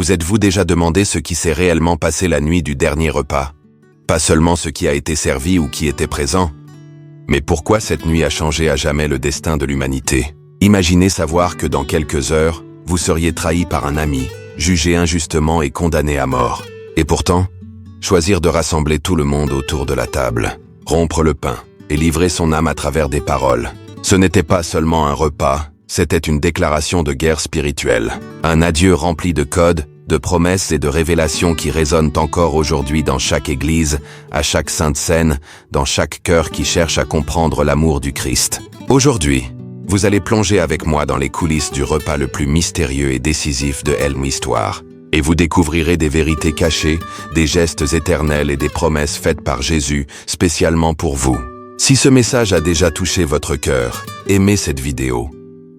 Vous êtes-vous déjà demandé ce qui s'est réellement passé la nuit du dernier repas? Pas seulement ce qui a été servi ou qui était présent, mais pourquoi cette nuit a changé à jamais le destin de l'humanité? Imaginez savoir que dans quelques heures, vous seriez trahi par un ami, jugé injustement et condamné à mort. Et pourtant, choisir de rassembler tout le monde autour de la table, rompre le pain et livrer son âme à travers des paroles. Ce n'était pas seulement un repas, c'était une déclaration de guerre spirituelle. Un adieu rempli de codes, de promesses et de révélations qui résonnent encore aujourd'hui dans chaque église, à chaque sainte scène, dans chaque cœur qui cherche à comprendre l'amour du Christ. Aujourd'hui, vous allez plonger avec moi dans les coulisses du repas le plus mystérieux et décisif de Helm Histoire. Et vous découvrirez des vérités cachées, des gestes éternels et des promesses faites par Jésus, spécialement pour vous. Si ce message a déjà touché votre cœur, aimez cette vidéo.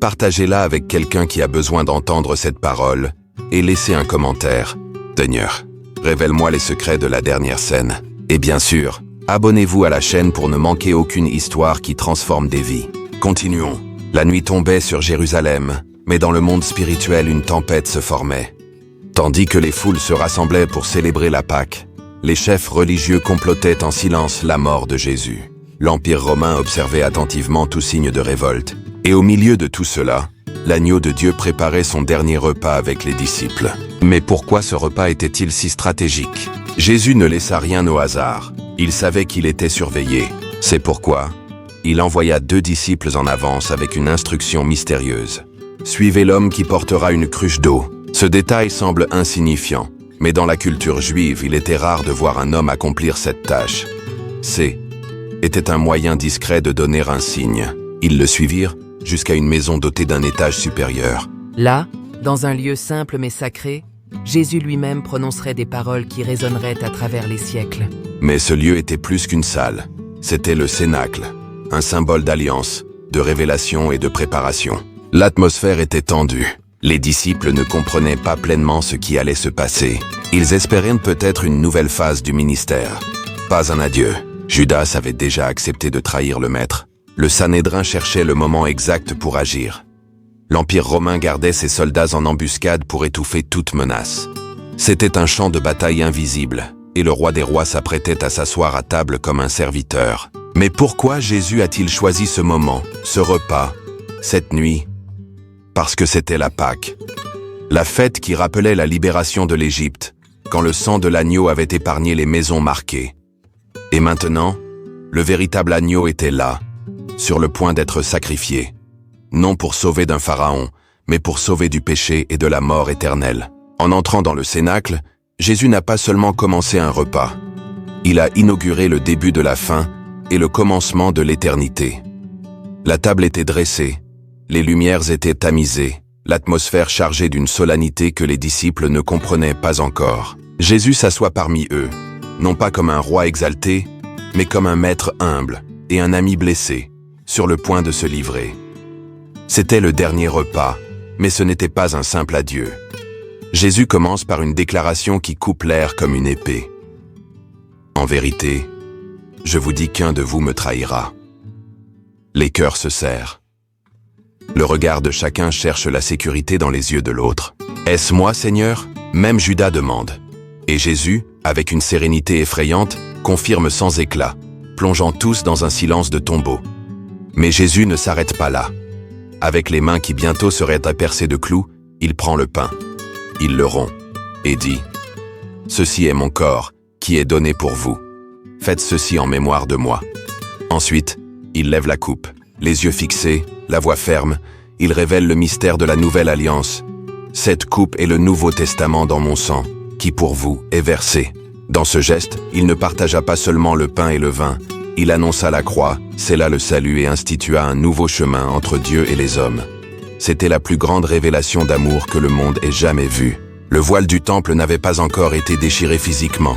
Partagez-la avec quelqu'un qui a besoin d'entendre cette parole et laissez un commentaire. Seigneur, révèle-moi les secrets de la dernière scène. Et bien sûr, abonnez-vous à la chaîne pour ne manquer aucune histoire qui transforme des vies. Continuons. La nuit tombait sur Jérusalem, mais dans le monde spirituel, une tempête se formait. Tandis que les foules se rassemblaient pour célébrer la Pâque, les chefs religieux complotaient en silence la mort de Jésus. L'Empire romain observait attentivement tout signe de révolte. Et au milieu de tout cela, l'agneau de Dieu préparait son dernier repas avec les disciples. Mais pourquoi ce repas était-il si stratégique? Jésus ne laissa rien au hasard. Il savait qu'il était surveillé. C'est pourquoi il envoya 2 disciples en avance avec une instruction mystérieuse. Suivez l'homme qui portera une cruche d'eau. Ce détail semble insignifiant, mais dans la culture juive, il était rare de voir un homme accomplir cette tâche. Était un moyen discret de donner un signe. Ils le suivirent jusqu'à une maison dotée d'un étage supérieur. Là, dans un lieu simple mais sacré, Jésus lui-même prononcerait des paroles qui résonneraient à travers les siècles. Mais ce lieu était plus qu'une salle. C'était le cénacle, un symbole d'alliance, de révélation et de préparation. L'atmosphère était tendue. Les disciples ne comprenaient pas pleinement ce qui allait se passer. Ils espéraient peut-être une nouvelle phase du ministère. Pas un adieu. Judas avait déjà accepté de trahir le maître. Le Sanhédrin cherchait le moment exact pour agir. L'Empire romain gardait ses soldats en embuscade pour étouffer toute menace. C'était un champ de bataille invisible, et le roi des rois s'apprêtait à s'asseoir à table comme un serviteur. Mais pourquoi Jésus a-t-il choisi ce moment, ce repas, cette nuit? Parce que c'était la Pâque. La fête qui rappelait la libération de l'Égypte, quand le sang de l'agneau avait épargné les maisons marquées. Et maintenant, le véritable agneau était là, sur le point d'être sacrifié, non pour sauver d'un pharaon, mais pour sauver du péché et de la mort éternelle. En entrant dans le cénacle, Jésus n'a pas seulement commencé un repas, il a inauguré le début de la fin et le commencement de l'éternité. La table était dressée, les lumières étaient tamisées, l'atmosphère chargée d'une solennité que les disciples ne comprenaient pas encore. Jésus s'assoit parmi eux, non pas comme un roi exalté, mais comme un maître humble et un ami blessé, sur le point de se livrer. C'était le dernier repas, mais ce n'était pas un simple adieu. Jésus commence par une déclaration qui coupe l'air comme une épée. En vérité, je vous dis qu'un de vous me trahira. Les cœurs se serrent. Le regard de chacun cherche la sécurité dans les yeux de l'autre. Est-ce moi, Seigneur? Même Judas demande. Et Jésus, avec une sérénité effrayante, confirme sans éclat, plongeant tous dans un silence de tombeau. Mais Jésus ne s'arrête pas là. Avec les mains qui bientôt seraient à percer de clous, il prend le pain. Il le rompt et dit « Ceci est mon corps, qui est donné pour vous. Faites ceci en mémoire de moi. » Ensuite, il lève la coupe. Les yeux fixés, la voix ferme, il révèle le mystère de la nouvelle alliance. Cette coupe est le Nouveau Testament dans mon sang, qui pour vous est versé. Dans ce geste, il ne partagea pas seulement le pain et le vin, il annonça la croix, scella le salut et institua un nouveau chemin entre Dieu et les hommes. C'était la plus grande révélation d'amour que le monde ait jamais vue. Le voile du temple n'avait pas encore été déchiré physiquement.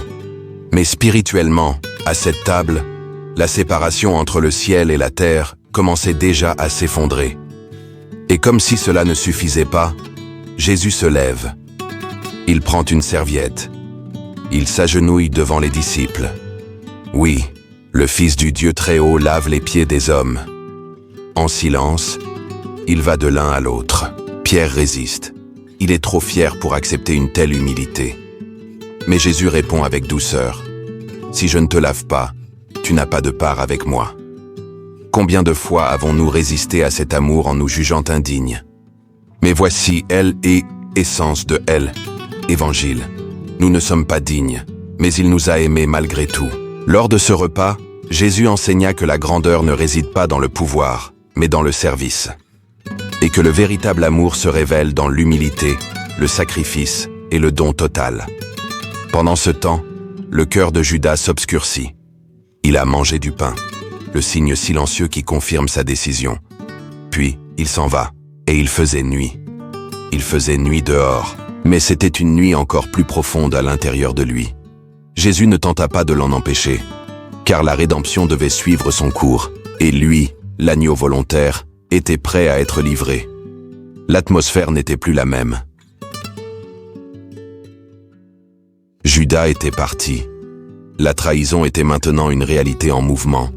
Mais spirituellement, à cette table, la séparation entre le ciel et la terre commençait déjà à s'effondrer. Et comme si cela ne suffisait pas, Jésus se lève. Il prend une serviette. Il s'agenouille devant les disciples. Oui, le Fils du Dieu Très-Haut lave les pieds des hommes. En silence, il va de l'un à l'autre. Pierre résiste. Il est trop fier pour accepter une telle humilité. Mais Jésus répond avec douceur. Si je ne te lave pas, tu n'as pas de part avec moi. Combien de fois avons-nous résisté à cet amour en nous jugeant indignes? Mais voici elle et essence de elle, Évangile. Nous ne sommes pas dignes, mais il nous a aimés malgré tout. Lors de ce repas, Jésus enseigna que la grandeur ne réside pas dans le pouvoir, mais dans le service. Et que le véritable amour se révèle dans l'humilité, le sacrifice et le don total. Pendant ce temps, le cœur de Judas s'obscurcit. Il a mangé du pain, le signe silencieux qui confirme sa décision. Puis, il s'en va, et il faisait nuit. Il faisait nuit dehors, mais c'était une nuit encore plus profonde à l'intérieur de lui. Jésus ne tenta pas de l'en empêcher, car la rédemption devait suivre son cours, et lui, l'agneau volontaire, était prêt à être livré. L'atmosphère n'était plus la même. Judas était parti. La trahison était maintenant une réalité en mouvement.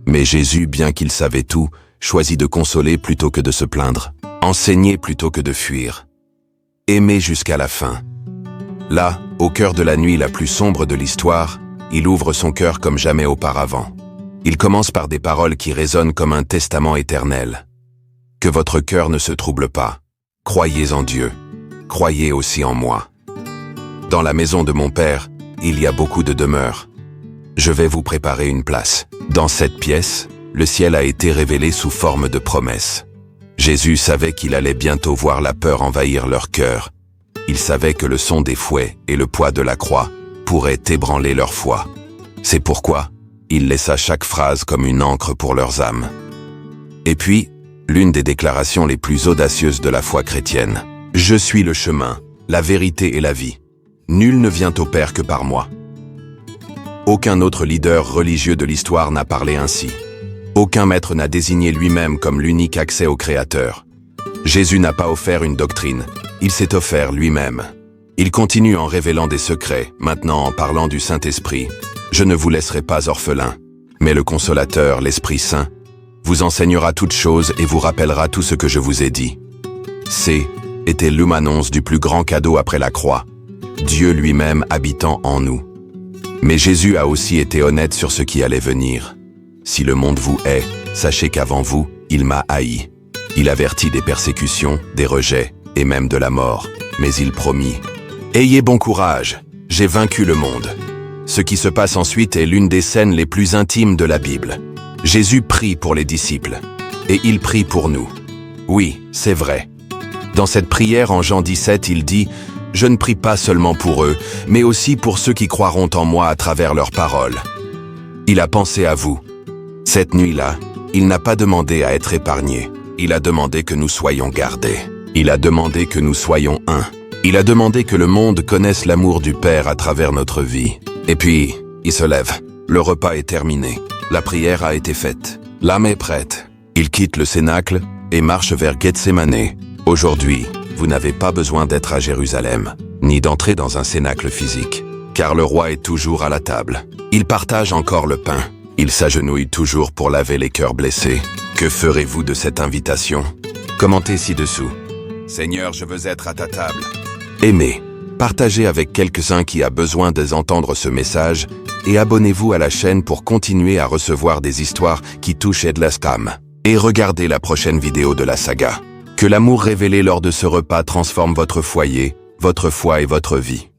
Mais Jésus, bien qu'il savait tout, choisit de consoler plutôt que de se plaindre, enseigner plutôt que de fuir, aimer jusqu'à la fin. Là, au cœur de la nuit la plus sombre de l'histoire, il ouvre son cœur comme jamais auparavant. Il commence par des paroles qui résonnent comme un testament éternel. Que votre cœur ne se trouble pas. Croyez en Dieu. Croyez aussi en moi. Dans la maison de mon Père, il y a beaucoup de demeures. Je vais vous préparer une place. Dans cette pièce, le ciel a été révélé sous forme de promesses. Jésus savait qu'il allait bientôt voir la peur envahir leur cœur. Il savait que le son des fouets et le poids de la croix pourraient ébranler leur foi. C'est pourquoi il laissa chaque phrase comme une encre pour leurs âmes. Et puis, l'une des déclarations les plus audacieuses de la foi chrétienne. Je suis le chemin, la vérité et la vie. Nul ne vient au Père que par moi. Aucun autre leader religieux de l'histoire n'a parlé ainsi. Aucun maître n'a désigné lui-même comme l'unique accès au Créateur. Jésus n'a pas offert une doctrine, il s'est offert lui-même. Il continue en révélant des secrets, maintenant en parlant du Saint-Esprit. Je ne vous laisserai pas orphelins, mais le Consolateur, l'Esprit Saint, vous enseignera toutes choses et vous rappellera tout ce que je vous ai dit. Était l'annonce du plus grand cadeau après la croix, Dieu lui-même habitant en nous. Mais Jésus a aussi été honnête sur ce qui allait venir. Si le monde vous hait, sachez qu'avant vous, il m'a haï. Il avertit des persécutions, des rejets et même de la mort. Mais il promit, « Ayez bon courage, j'ai vaincu le monde. » Ce qui se passe ensuite est l'une des scènes les plus intimes de la Bible. Jésus prie pour les disciples, et il prie pour nous. Oui, c'est vrai. Dans cette prière en Jean 17, il dit « Je ne prie pas seulement pour eux, mais aussi pour ceux qui croiront en moi à travers leurs paroles. » Il a pensé à vous. Cette nuit-là, il n'a pas demandé à être épargné. Il a demandé que nous soyons gardés. Il a demandé que nous soyons un. Il a demandé que le monde connaisse l'amour du Père à travers notre vie. Et puis, il se lève. Le repas est terminé. La prière a été faite. L'âme est prête. Il quitte le cénacle et marche vers Gethsémane. Aujourd'hui, vous n'avez pas besoin d'être à Jérusalem, ni d'entrer dans un cénacle physique, car le roi est toujours à la table. Il partage encore le pain. Il s'agenouille toujours pour laver les cœurs blessés. Que ferez-vous de cette invitation? Commentez ci-dessous. Seigneur, je veux être à ta table. Aimez, partagez avec quelques-uns qui a besoin d'entendre ce message et abonnez-vous à la chaîne pour continuer à recevoir des histoires qui touchent Edlascam. Et regardez la prochaine vidéo de la saga. Que l'amour révélé lors de ce repas transforme votre foyer, votre foi et votre vie.